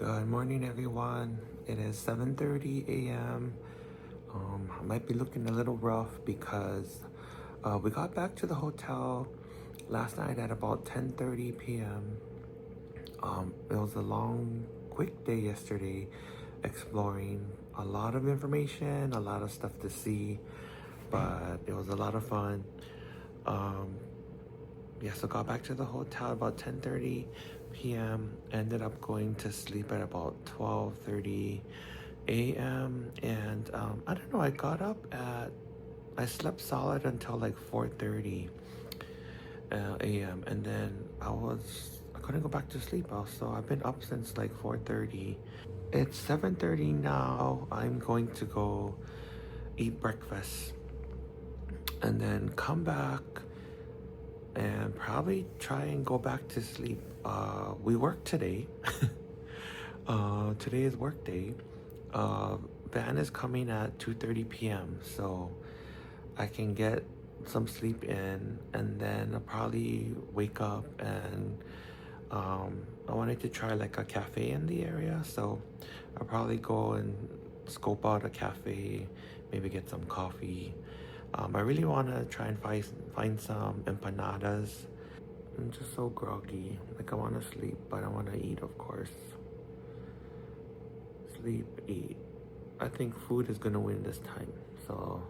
Good morning, everyone. It is 7:30 a.m. I might be looking a little rough because we got back to the hotel last night at about 10:30 p.m. It was a long, quick day yesterday, exploring a lot of information, a lot of stuff to see, but it was a lot of fun. Um, yeah, so got back to the hotel about 10:30 p.m. Ended up going to sleep at about 12:30 a.m. And I don't know, I slept solid until like 4:30 a.m. And then I couldn't go back to sleep also. I've been up since like 4:30. It's 7:30 now. I'm going to go eat breakfast and then come back and probably try and go back to sleep. We work today. Today is work day. Van is coming at 2:30 p.m. so I can get some sleep in, and then I'll probably wake up and I wanted to try like a cafe in the area, so I'll probably go and scope out a cafe, maybe get some coffee. I really want to try and find some empanadas. I'm just so groggy. Like I want to sleep, but I want to eat, of course. Sleep, eat. I think food is gonna win this time. So,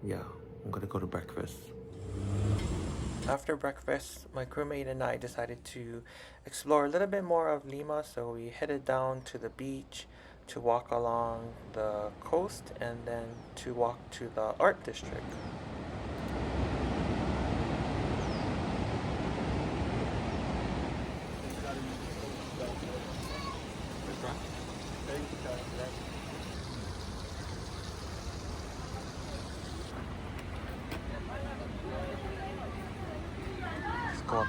yeah, I'm gonna go to breakfast. After breakfast, my crewmate and I decided to explore a little bit more of Lima, so we headed down to the beach to walk along the coast and then to walk to the art district. Let's go up.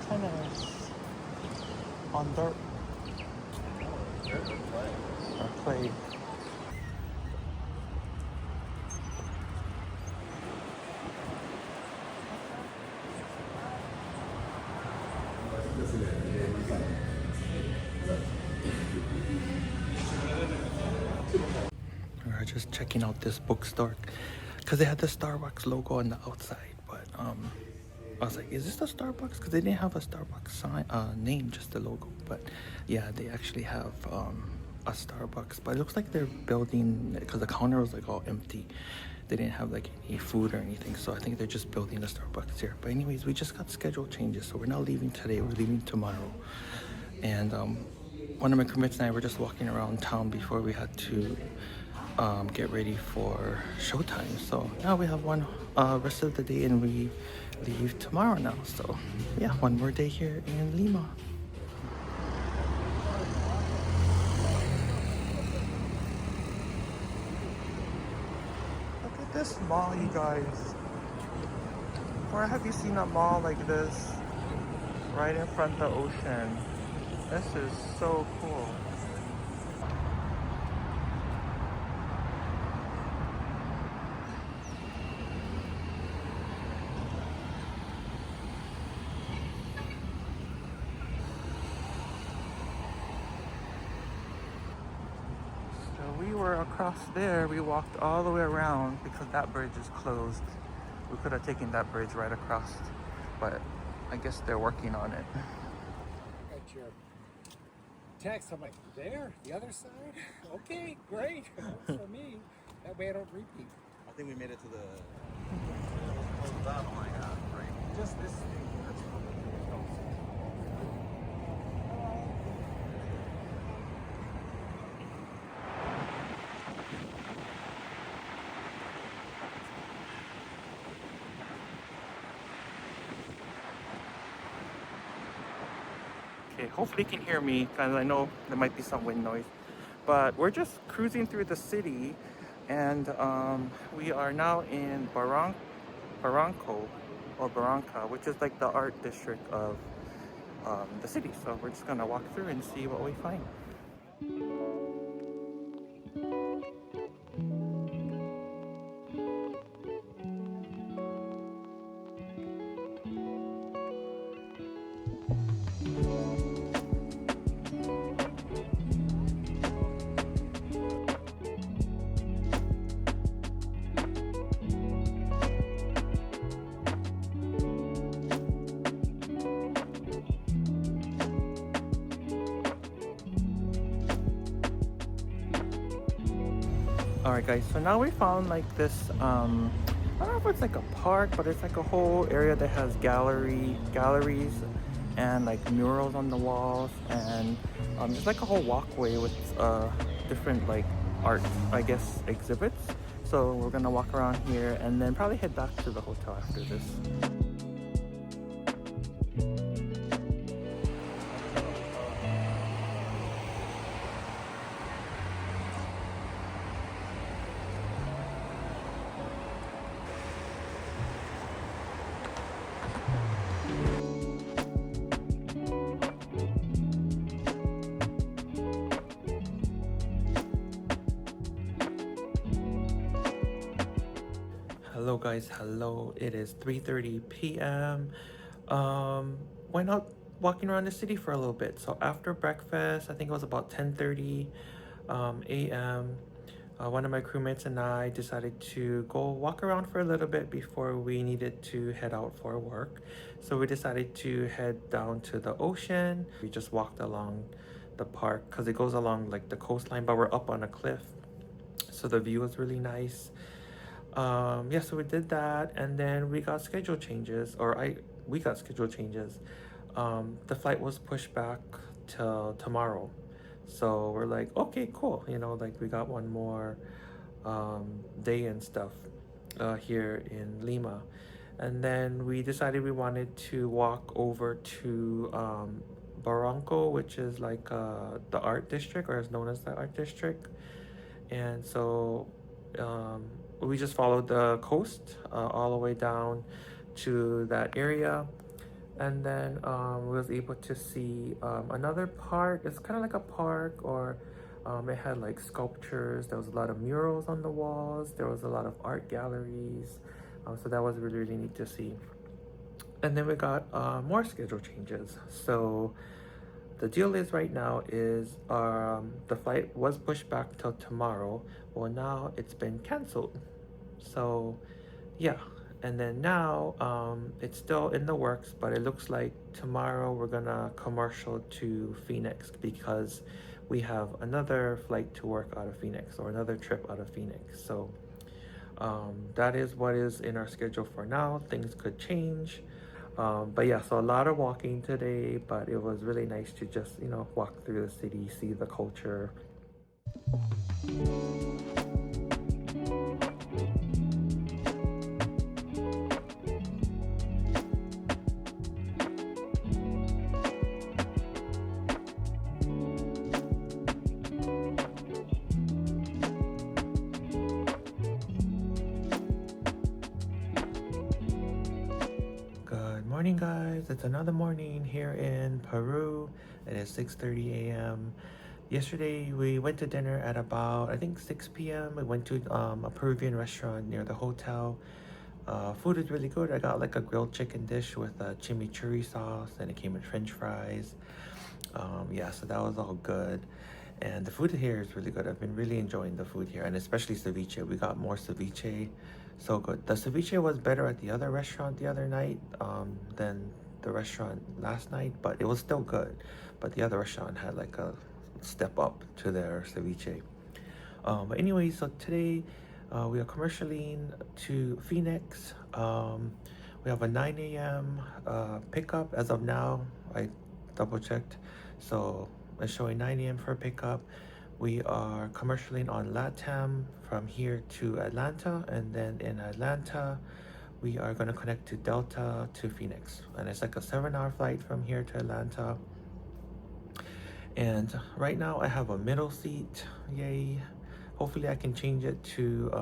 Tennis on dirt or clay. We were just checking out this bookstore because they had the Starbucks logo on the outside, but I was like, is this the Starbucks? Because they didn't have a Starbucks sign name, just the logo. But yeah, they actually have a Starbucks, but it looks like they're building, because the counter was like all empty. They didn't have like any food or anything, so I think they're just building the Starbucks here. But anyways, we just got schedule changes, so we're not leaving today, we're leaving tomorrow. And one of my crewmates and I were just walking around town before we had to get ready for showtime. So now we have one rest of the day and we leave tomorrow now. So yeah, one more day here in Lima. Look at this mall, you guys. Where have you seen a mall like this right in front of the ocean? This is so cool. We were across there. We walked all the way around because that bridge is closed. We could have taken that bridge right across, but I guess they're working on it. Got your text. I'm like, there, the other side? Okay, great. That's for me. That way I don't repeat. I think we made it to the. Oh my god, right? Just this thing. That's Okay, hopefully you can hear me because I know there might be some wind noise. But we're just cruising through the city, and we are now in Barranco or Barranca, which is like the art district of the city. So we're just gonna walk through and see what we find. Alright guys, so now we found like this I don't know if it's like a park, but it's like a whole area that has galleries and like murals on the walls, and just like a whole walkway with different like art, I guess, exhibits. So we're gonna walk around here and then probably head back to the hotel after this. Hello guys, hello. It is 3:30 p.m. Went out walking around the city for a little bit. So after breakfast, I think it was about 10:30 a.m. One of my crewmates and I decided to go walk around for a little bit before we needed to head out for work. So we decided to head down to the ocean. We just walked along the park because it goes along like the coastline, but we're up on a cliff. So the view was really nice. Yeah, so we did that, and then we got schedule changes, we got schedule changes. The flight was pushed back till tomorrow, so we're like, okay, cool, you know, like we got one more day and stuff here in Lima. And then we decided we wanted to walk over to Barranco, which is like the art district, or is known as the art district. And so we just followed the coast all the way down to that area, and then we was able to see another park. It's kind of like a park, or it had like sculptures. There was a lot of murals on the walls. There was a lot of art galleries, so that was really, really neat to see. And then we got more schedule changes. So the deal is right now is the flight was pushed back till tomorrow. Well, now it's been canceled. So yeah, and then now it's still in the works, but it looks like tomorrow we're gonna commercial to Phoenix because we have another flight to work out of Phoenix, or another trip out of Phoenix. So that is what is in our schedule for now. Things could change. But yeah, so a lot of walking today, but it was really nice to just, you know, walk through the city, see the culture. Good morning guys, it's another morning here in Peru. It is 6:30 a.m. Yesterday we went to dinner at about, I think, 6 p.m. We went to a Peruvian restaurant near the hotel. Food is really good. I got like a grilled chicken dish with a chimichurri sauce, and it came with french fries. Yeah, so that was all good. And the food here is really good. I've been really enjoying the food here, and especially ceviche. We got more ceviche. So good. The ceviche was better at the other restaurant the other night than the restaurant last night, but it was still good. But the other restaurant had like a step up to their ceviche. But anyway, so today we are commercialing to Phoenix. We have a 9 a.m. Pickup as of now. I double checked. So it's showing 9 a.m. for pickup. We are commercialing on LATAM from here to Atlanta, and then in Atlanta we are going to connect to Delta to Phoenix, and it's like a 7-hour flight from here to Atlanta. And right now I have a middle seat. Yay. Hopefully I can change it to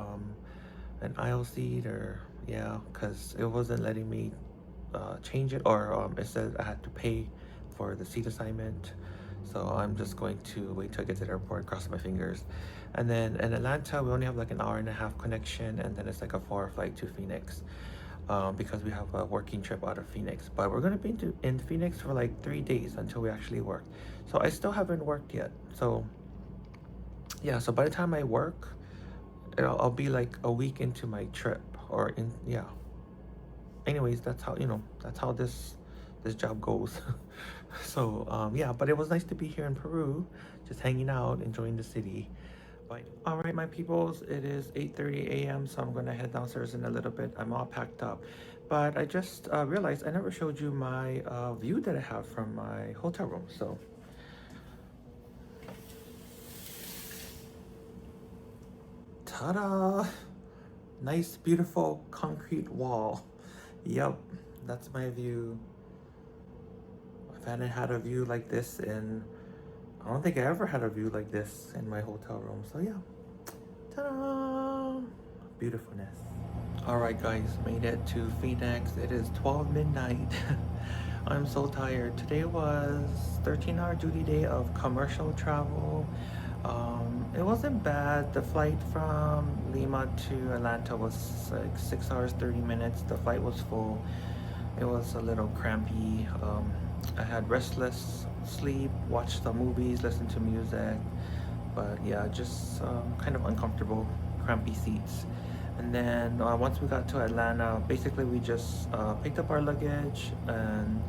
an aisle seat, or yeah, because it wasn't letting me change it, or it said I had to pay for the seat assignment. So I'm just going to wait till I get to the airport, cross my fingers. And then in Atlanta, we only have like an hour-and-a-half connection, and then it's like a 4-hour flight to Phoenix because we have a working trip out of Phoenix. But we're gonna be in Phoenix for like 3 days until we actually work. So I still haven't worked yet. So yeah, so by the time I work, I'll be like a week into my trip, or yeah. Anyways, that's how, you know, that's how this job goes. So yeah, but it was nice to be here in Peru, just hanging out, enjoying the city. Bye. All right, my peoples, it is 8:30 a.m., so I'm gonna head downstairs in a little bit. I'm all packed up, but I just realized I never showed you my view that I have from my hotel room. So, ta-da! Nice, beautiful concrete wall. Yep, that's my view. I haven't had a view like this in, I don't think I ever had a view like this in my hotel room. So yeah, ta-da! Beautifulness. All right, guys, made it to Phoenix. It is 12 midnight. I'm so tired. Today was 13-hour duty day of commercial travel. It wasn't bad. The flight from Lima to Atlanta was like 6 hours 30 minutes. The flight was full. It was a little crampy. I had restless sleep, watched some movies, listened to music, but yeah, just kind of uncomfortable, crampy seats. And then once we got to Atlanta, basically we just picked up our luggage and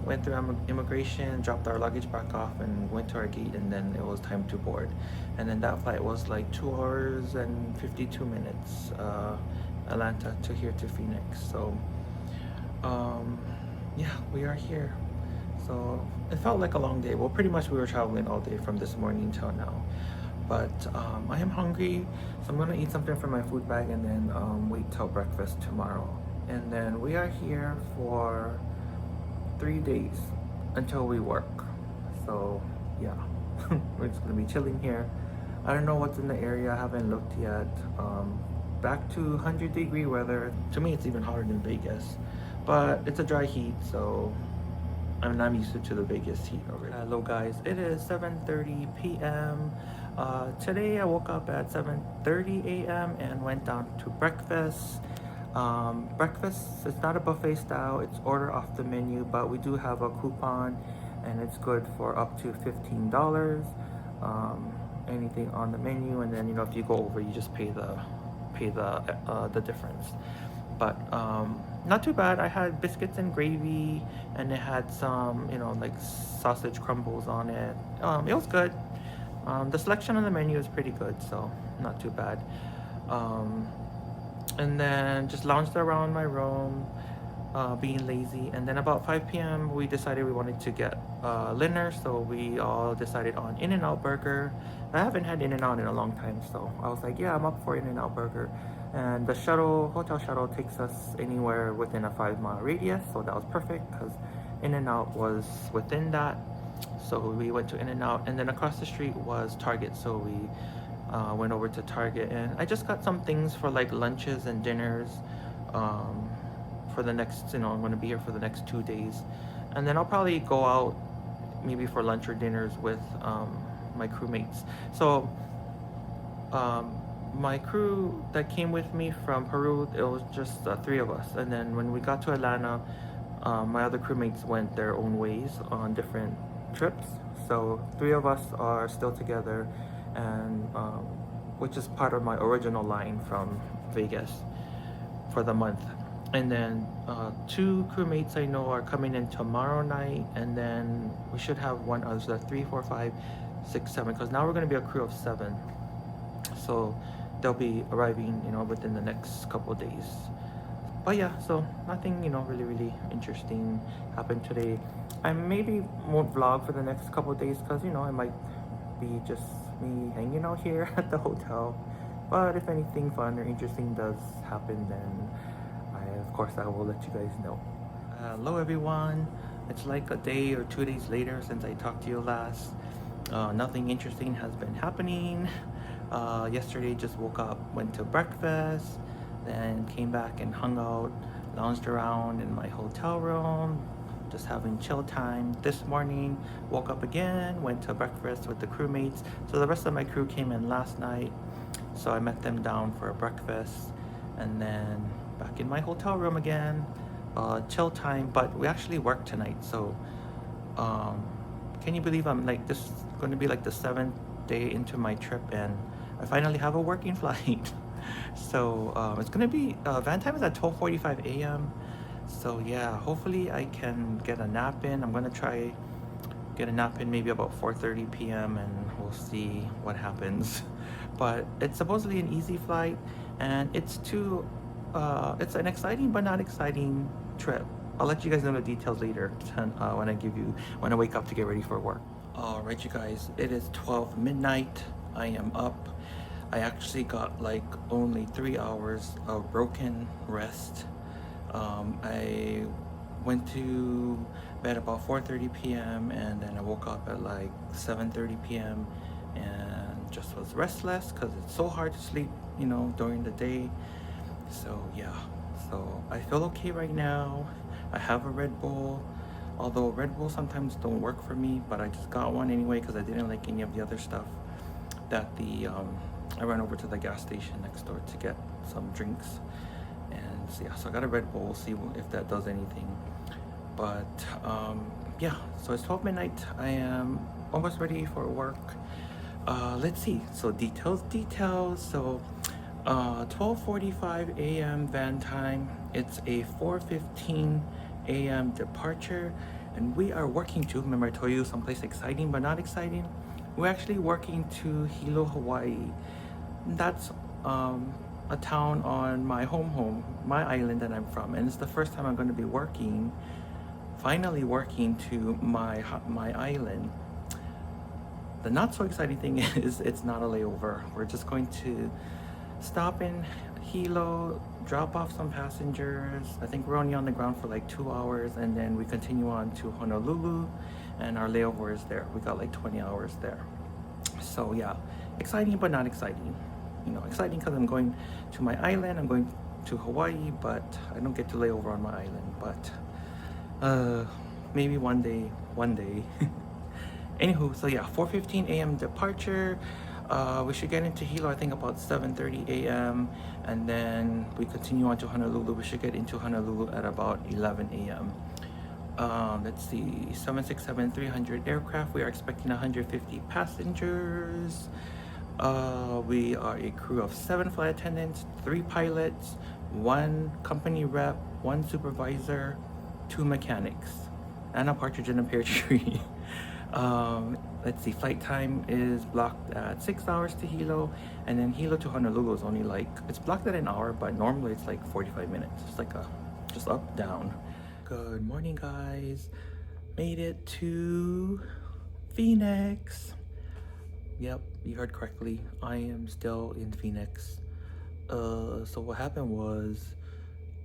went through immigration, dropped our luggage back off, and went to our gate. And then it was time to board. And then that flight was like 2 hours and 52 minutes, Atlanta to here to Phoenix. So yeah, we are here. So it felt like a long day. Well, pretty much we were traveling all day from this morning till now. But I am hungry, so I'm gonna eat something from my food bag and then wait till breakfast tomorrow. And then we are here for 3 days until we work. So yeah, we're just gonna be chilling here. I don't know what's in the area. I haven't looked yet. Back to 100-degree weather. To me, it's even hotter than Vegas, but it's a dry heat, so I'm used to the Vegas heat already. Hello guys, it is 7:30 p.m. Today I woke up at 7:30 a.m. and went down to breakfast. Breakfast is not a buffet style, it's order off the menu, but we do have a coupon and it's good for up to $15. Anything on the menu, and then if you go over, you just pay the difference. But not too bad. I had biscuits and gravy, and it had some like sausage crumbles on it. It was good. The selection on the menu is pretty good, so not too bad. And then just lounged around my room, being lazy. And then about 5 p.m. we decided we wanted to get dinner, so we all decided on In-N-Out Burger. I haven't had In-N-Out in a long time, so I was like, yeah, I'm up for In-N-Out Burger. And the hotel shuttle takes us anywhere within a 5-mile radius, so that was perfect because In-N-Out was within that. So we went to In-N-Out, and then across the street was Target, so we went over to Target, and I just got some things for like lunches and dinners for the next, I'm going to be here for the next 2 days, and then I'll probably go out maybe for lunch or dinners with my crewmates. So my crew that came with me from Peru, it was just 3 of us, and then when we got to Atlanta, my other crewmates went their own ways on different trips. So 3 of us are still together, and which is part of my original line from Vegas for the month. And then 2 crewmates I know are coming in tomorrow night, and then we should have one other, so 3, 4, 5, 6, 7, because now we're going to be a crew of 7. So they'll be arriving within the next couple of days. But yeah, so nothing really interesting happened today. I maybe won't vlog for the next couple of days because it might be just me hanging out here at the hotel. But if anything fun or interesting does happen, then of course I will let you guys know. Hello everyone, it's like a day or 2 days later since I talked to you last. Nothing interesting has been happening. Yesterday just woke up, went to breakfast, then came back and hung out, lounged around in my hotel room, just having chill time. This morning woke up again, went to breakfast with the crewmates. So the rest of my crew came in last night, so I met them down for a breakfast, and then back in my hotel room again, chill time. But we actually work tonight, so can you believe I'm like, this is going to be like the 7th day into my trip, and I finally have a working flight. So it's gonna be van time is at 12:45 a.m. So yeah, hopefully I can get a nap in. I'm gonna try get a nap in maybe about 4:30 p.m. and we'll see what happens. but it's supposedly an easy flight, and it's an exciting but not exciting trip. I'll let you guys know the details later when I wake up to get ready for work. All right, you guys, it is 12 midnight. I am up. I actually got like only 3 hours of broken rest. I went to bed about 4:30 p.m. and then I woke up at like 7:30 p.m. and just was restless because it's so hard to sleep, during the day. So yeah, so I feel okay right now. I have a Red Bull, although Red Bull sometimes don't work for me, but I just got one anyway because I didn't like any of the other stuff that I ran over to the gas station next door to get some drinks. And so, yeah, so I got a Red Bull, see if that does anything. But yeah, so it's 12 midnight. I am almost ready for work. Let's see. So details. So 12:45 a.m. van time. It's a 4:15 a.m. departure, and we are working to. Remember, I told you someplace exciting but not exciting. We're actually working to Hilo, Hawaii. That's a town on my my island that I'm from, and it's the first time I'm going to be finally working to my island. The not so exciting thing is it's not a layover. We're just going to stop in Hilo, drop off some passengers. I think we're only on the ground for like 2 hours, and then we continue on to Honolulu, and our layover is there. We got like 20 hours there. So yeah, exciting but not exciting. Exciting because I'm going to my island. I'm going to Hawaii, but I don't get to lay over on my island. But maybe one day. Anywho, so yeah, 4:15 a.m. departure. We should get into Hilo, I think, about 7:30 a.m. and then we continue on to Honolulu. We should get into Honolulu at about 11 a.m. Let's see, 767-300 aircraft. We are expecting 150 passengers. We are a crew of 7 flight attendants, 3 pilots, 1 company rep, 1 supervisor, 2 mechanics, and a partridge in a pear tree. Let's see, flight time is blocked at 6 hours to Hilo, and then Hilo to Honolulu is only it's blocked at an hour, but normally it's like 45 minutes. It's like just up, down. Good morning, guys. Made it to Phoenix. Yep, you heard correctly. I am still in Phoenix. So what happened was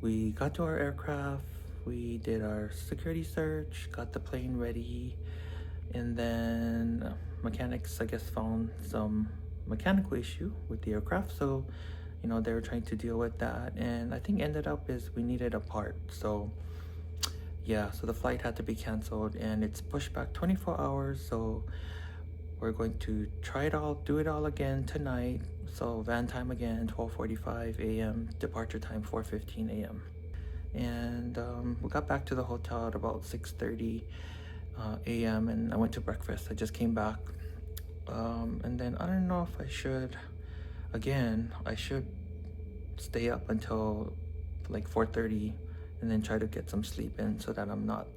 we got to our aircraft, we did our security search, got the plane ready, and then mechanics, I guess, found some mechanical issue with the aircraft. So, they were trying to deal with that, and I think ended up is we needed a part. So yeah, so the flight had to be canceled, and it's pushed back 24 hours. So we're going to do it all again tonight. So van time again, 12:45 a.m. Departure time, 4:15 a.m. And we got back to the hotel at about 6:30 a.m. and I went to breakfast. I just came back. And then I don't know if I should stay up until like 4:30 and then try to get some sleep in so that I'm not,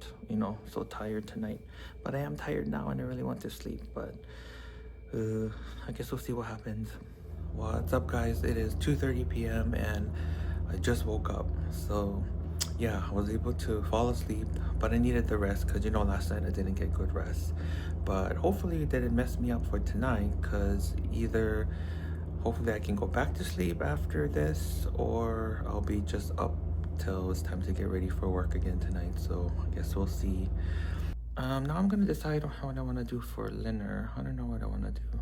so tired tonight. But I am tired now and I really want to sleep, but I guess we'll see what happens. What's up, guys? It is 2:30 p.m. and I just woke up. So yeah, I was able to fall asleep, but I needed the rest because last night I didn't get good rest. But hopefully it didn't mess me up for tonight, because hopefully I can go back to sleep after this, or I'll be just up till it's time to get ready for work again tonight. So I guess we'll see. Now I'm gonna decide on what I want to do for dinner. I don't know what I want to do,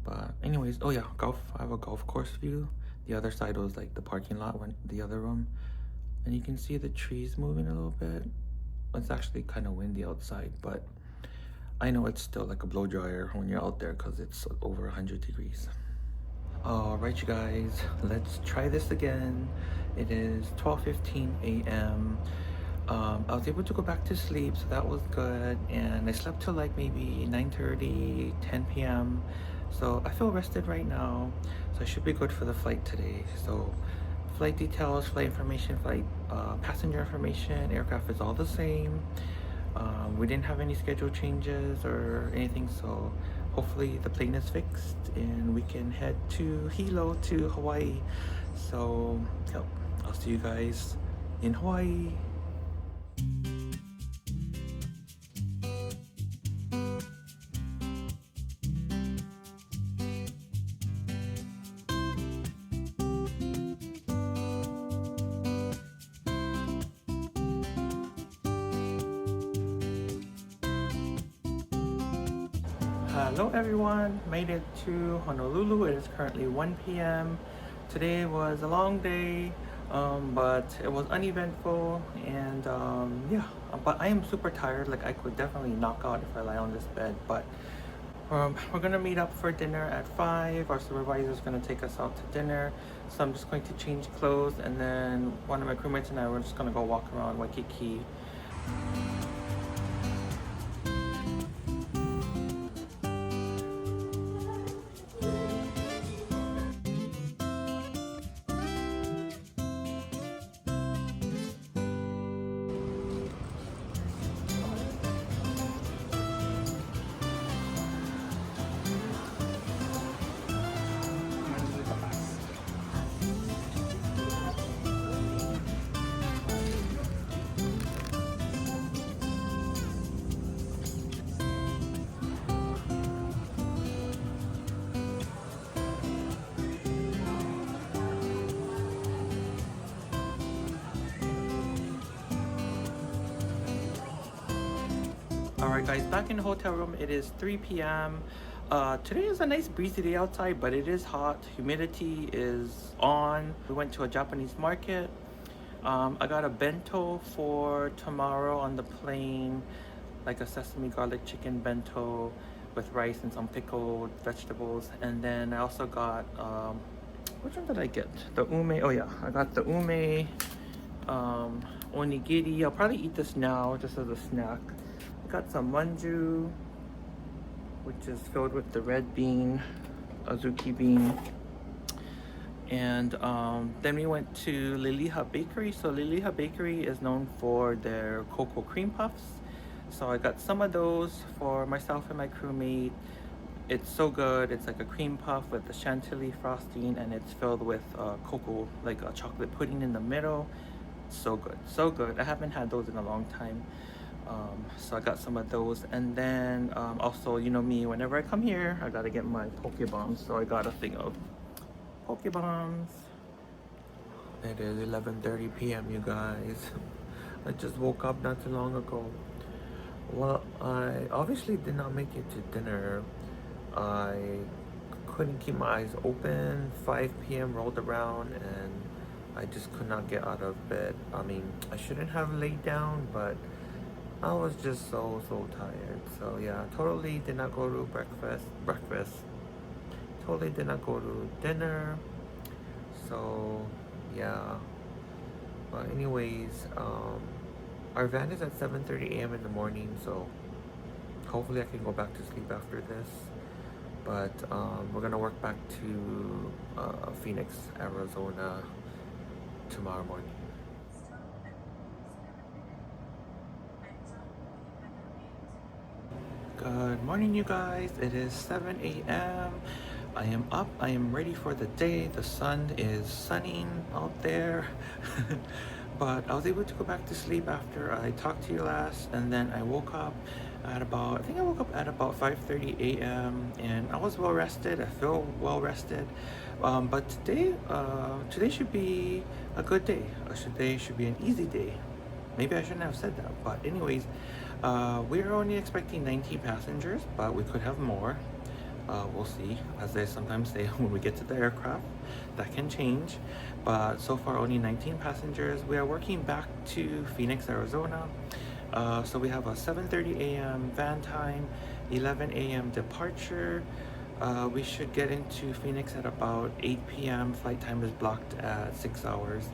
but anyways, oh yeah, golf. I have a golf course view. The other side was like the parking lot, the other room, and you can see the trees moving a little bit. It's actually kind of windy outside, but I know it's still like a blow dryer when you're out there because it's over 100 degrees. All right, you guys, let's try this again. It is 12:15 a.m. I was able to go back to sleep, so that was good, and I slept till like maybe 9:30, 10 p.m. So I feel rested right now, so I should be good for the flight today. So flight details, flight information, passenger information, aircraft is all the same. We didn't have any schedule changes or anything, so hopefully the plane is fixed and we can head to Hilo to Hawaii. So yep, I'll see you guys in Hawaii. Hello everyone, made it to Honolulu. It is currently 1 p.m. Today was a long day, but it was uneventful, and yeah, but I am super tired. Like I could definitely knock out if I lie on this bed, but we're gonna meet up for dinner at 5. Our supervisor is gonna take us out to dinner, so I'm just going to change clothes, and then one of my crewmates and I were just gonna go walk around Waikiki. Alright guys, back in the hotel room. It is 3 p.m. Today is a nice breezy day outside, but it is hot. Humidity is on. We went to a Japanese market. I got a bento for tomorrow on the plane, like a sesame garlic chicken bento with rice and some pickled vegetables. And then I also got, which one did I get? The ume, oh yeah, I got the ume onigiri. I'll probably eat this now just as a snack. Got some manju, which is filled with the red bean, azuki bean. And then we went to Liliha Bakery. So Liliha Bakery is known for their cocoa cream puffs. So I got some of those for myself and my crewmate. It's so good. It's like a cream puff with the chantilly frosting, and it's filled with cocoa, like a chocolate pudding in the middle. So good, so good. I haven't had those in a long time. So I got some of those, and then also, you know me, whenever I come here I gotta get my poke bombs, so I got a thing of poke bombs. It is 11:30 p.m. you guys. I just woke up not too long ago. Well, I obviously did not make it to dinner. I couldn't keep my eyes open. 5 p.m. rolled around and I just could not get out of bed. I mean, I shouldn't have laid down, but I was just so tired. So yeah, totally did not go to breakfast. Totally did not go to dinner. So yeah. But anyways, our van is at 7:30 a.m. in the morning, so hopefully I can go back to sleep after this. But we're gonna work back to Phoenix, Arizona tomorrow morning. Good morning, you guys. It is 7 a.m. I am up. I am ready for the day. The sun is sunning out there. But I was able to go back to sleep after I talked to you last, and then I woke up at about, I think I woke up at about 5:30 a.m. and I was well rested. I feel well rested. But today should be a good day. Today should be an easy day. Maybe I shouldn't have said that, but anyways, we're only expecting 19 passengers, but we could have more. We'll see, as they sometimes say when we get to the aircraft. That can change, but so far only 19 passengers. We are working back to Phoenix, Arizona. So we have a 7:30 a.m. van time, 11 a.m. departure. We should get into Phoenix at about 8 p.m. Flight time is blocked at 6 hours.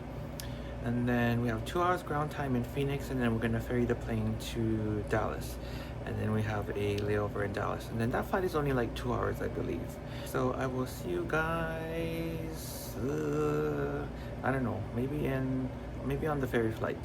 And then we have 2 hours ground time in Phoenix, and then we're gonna ferry the plane to Dallas. And then we have a layover in Dallas. And then that flight is only like 2 hours, I believe. So I will see you guys, I don't know, maybe on the ferry flight.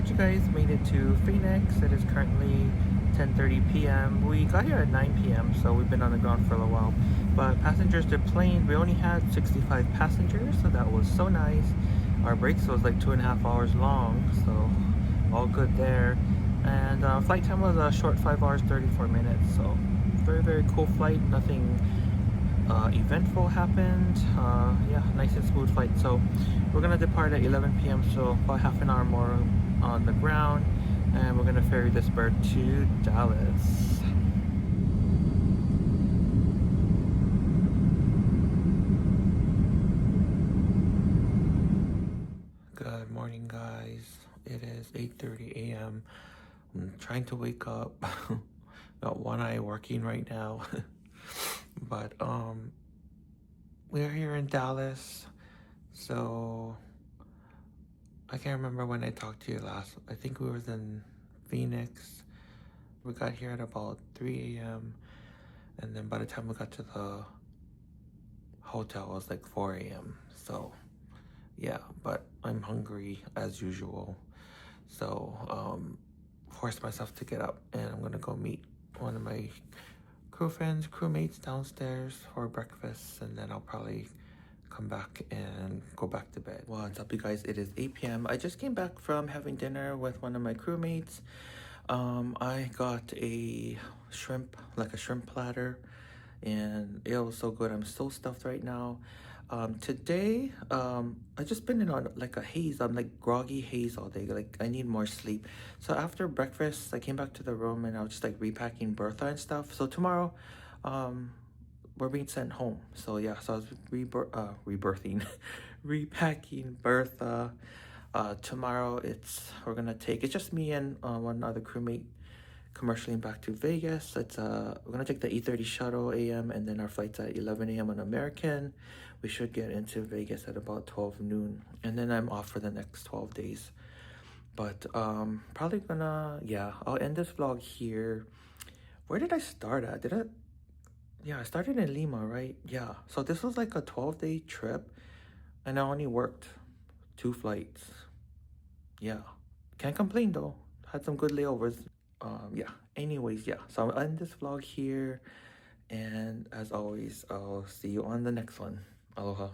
Alright you guys, made it to Phoenix. It is currently 10:30 p.m. We got here at 9 p.m. so we've been on the ground for a little while. But passengers deplaned. We only had 65 passengers, so that was so nice. Our breaks was like 2.5 hours long, so all good there. And flight time was a short 5 hours 34 minutes, so very cool flight. Nothing eventful happened. Yeah, nice and smooth flight. So we're gonna depart at 11 p.m. so about half an hour more on the ground, and we're gonna ferry this bird to Dallas. Good morning guys, it is 8:30 a.m. I'm trying to wake up. Got one eye working right now. But we're here in Dallas, so I can't remember when I talked to you last. I think we was in Phoenix. We got here at about 3 a.m. and then by the time we got to the hotel it was like 4 a.m. So yeah, but I'm hungry as usual, so forced myself to get up and I'm gonna go meet one of my crewmates downstairs for breakfast, and then I'll probably come back and go back to bed. What's up you guys, it is 8 p.m. I just came back from having dinner with one of my crewmates. I got a shrimp platter, and it was so good. I'm so stuffed right now. Today, I just been in on like a haze. I'm like groggy haze all day. Like I need more sleep. So after breakfast, I came back to the room and I was just like repacking Bertha and stuff. So tomorrow, we're being sent home. So yeah, so I was rebirthing, repacking Bertha. Tomorrow we're gonna take, it's just me and one other crewmate commercially back to Vegas. We're gonna take the 8:30 shuttle a.m. and then our flight's at 11 a.m. on American. We should get into Vegas at about 12 noon, and then I'm off for the next 12 days. But probably gonna, yeah, I'll end this vlog here. Where did I start at? I started in Lima, right? Yeah, so this was like a 12-day trip and I only worked 2 flights. Yeah, can't complain though. Had some good layovers. Yeah, anyways, yeah, so I'll end this vlog here, and as always I'll see you on the next one. Aloha.